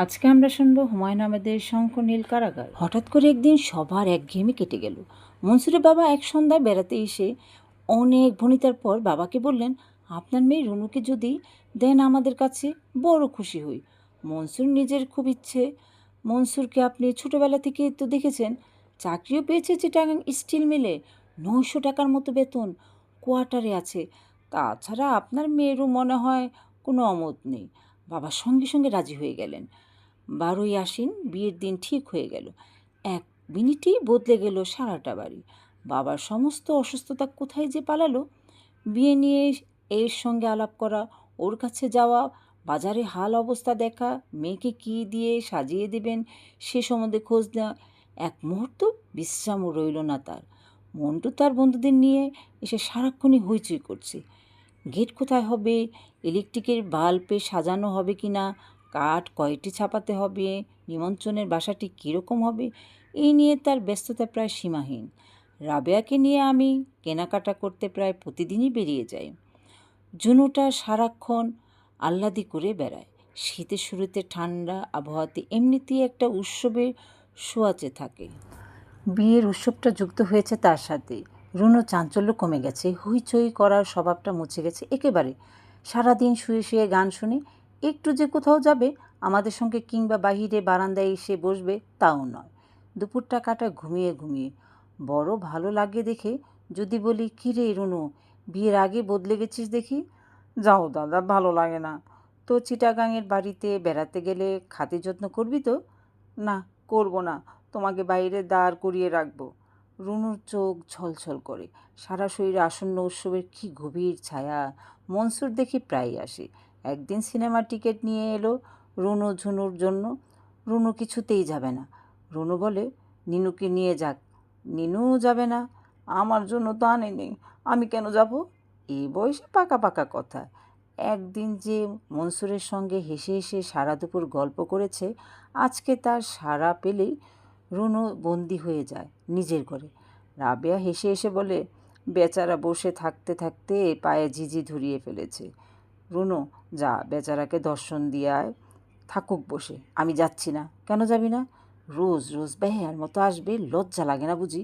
আজকে আমরা শুনবো হুমায়ুন আহমেদের শঙ্খনীল কারাগার। হঠাৎ করে একদিন সবার একঘেয়েমি কেটে গেল। মনসুরের বাবা এক সন্ধ্যায় বেড়াতে এসে অনেক ভনিতার পর বাবাকে বললেন, আপনার মেয়ে রুনুকে যদি দেন আমাদের কাছে বড় খুশি হই। মনসুর নিজের খুব ইচ্ছে। মনসুরকে আপনি ছোটোবেলা থেকে তো দেখেছেন, চাকরিও পেয়েছে চিটাগাং স্টিল মিলে, 900 টাকার মতো বেতন, কোয়ার্টারে আছে। তাছাড়া আপনার মেয়েরও মনে হয় কোনো অমত নেই। বাবা সঙ্গে সঙ্গে রাজি হয়ে গেলেন। 12ই আশ্বিন বিয়ের দিন ঠিক হয়ে গেল। 1 মিনিটেই বদলে গেল সারাটা বাড়ি। বাবার সমস্ত অসুস্থতা কোথায় যে পালালো। বিয়ে নিয়ে এর সঙ্গে আলাপ করা, ওর কাছে যাওয়া, বাজারে হাল অবস্থা দেখা, মেয়েকে কী দিয়ে সাজিয়ে দেবেন সে সম্বন্ধে খোঁজ নেওয়া, এক মুহূর্ত বিশ্রামও রইল না তার। মন্টু তার বন্ধুদের নিয়ে এসে সারাক্ষণই হইচই করছে। গেট কোথায় হবে, ইলেকট্রিকের বাল্বে সাজানো হবে কি না, কাঠ কয়টি ছাপাতে হবে, নিমন্ত্রণের বাসাটি কীরকম হবে, এই নিয়ে তার ব্যস্ততা প্রায় সীমাহীন। রাবেয়াকে নিয়ে আমি কেনাকাটা করতে প্রায় প্রতিদিনই বেরিয়ে যাই। জুনুটা সারাক্ষণ আহ্লাদি করে বেড়ায়। শীতের শুরুতে ঠান্ডা আবহাওয়াতে এমনিতেই একটা উৎসবের ছোঁয়াচে থাকে। বিয়ের উৎসবটা যুক্ত হয়েছে তার সাথে। রুনো চাঞ্চল্য কমে গেছে, হইচই করার স্বভাবটা মুছে গেছে একেবারে। সারাদিন শুয়ে শুয়ে গান শুনে, একটু যে কোথাও যাবে আমাদের সঙ্গে কিংবা বাহিরে বারান্দায় এসে বসবে তাও নয়। দুপুরটা কাটায় ঘুমিয়ে ঘুমিয়ে। বড় ভালো লাগে দেখে যদি বলি, কী রে রুনু, বিয়ের আগে বদলে গেছিস দেখি। যাও দাদা, ভালো লাগে না। তো চিটাগাংয়ের বাড়িতে বেড়াতে গেলে খাতির যত্ন করবি তো? না, করব না, তোমাকে বাইরে দাঁড় করিয়ে রাখবো। রুনুর চোখ ছলছল করে। সারা শরীরে আসন্ন উৎসবের কী গভীর ছায়া। মনসুর দেখি প্রায়ই আসে। একদিন সিনেমার টিকিট নিয়ে এলো রুনু ঝুনুর জন্য। রুনু কিছুতেই যাবে না। রুনু বলে, নিনুকে নিয়ে যাক। নিনু যাবে না। আমার জন্য তো আনেনি, আমি কেন যাব? এই বয়সে পাকা পাকা কথা। একদিন যে মনসুরের সঙ্গে হেসে হেসে সারা দুপুর গল্প করেছে, আজকে তার সাড়া পেলেই রুনু বন্দি হয়ে যায় নিজের ঘরে। রাবেয়া হেসে হেসে বলে, বেচারা বসে থাকতে থাকতে পায়ে ঝিঝি ধরিয়ে ফেলেছে। রুনু, যা বেচারাকে দর্শন দিয়ে আয়। থাকুক বসে, আমি যাচ্ছি না। কেন যাবি না? রোজ রোজ বেহায়ার মতো আসবে, লজ্জা লাগে না বুঝি?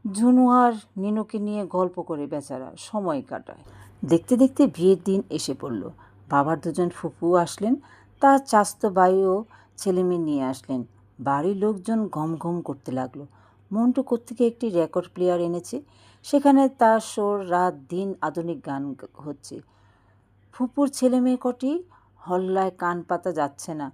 ঝুনু আর নিনুকে নিয়ে গল্প করে বেচারা সময় কাটায়। দেখতে দেখতে বিয়ের দিন এসে পড়ল। বাবার দুজন ফুপু আসলেন, তার চাস্তো ভাইও ছেলেমেয়ে নিয়ে আসলেন। বাড়ির লোকজন গম গম করতে লাগলো। মন্টু কোত্থেকে একটি রেকর্ড প্লেয়ার এনেছে, সেখানে তার সুর রাত দিন আধুনিক গান হচ্ছে। ফুপুর ছেলে মেয়ে কটি হল্লায় কান পাতা যাচ্ছে না।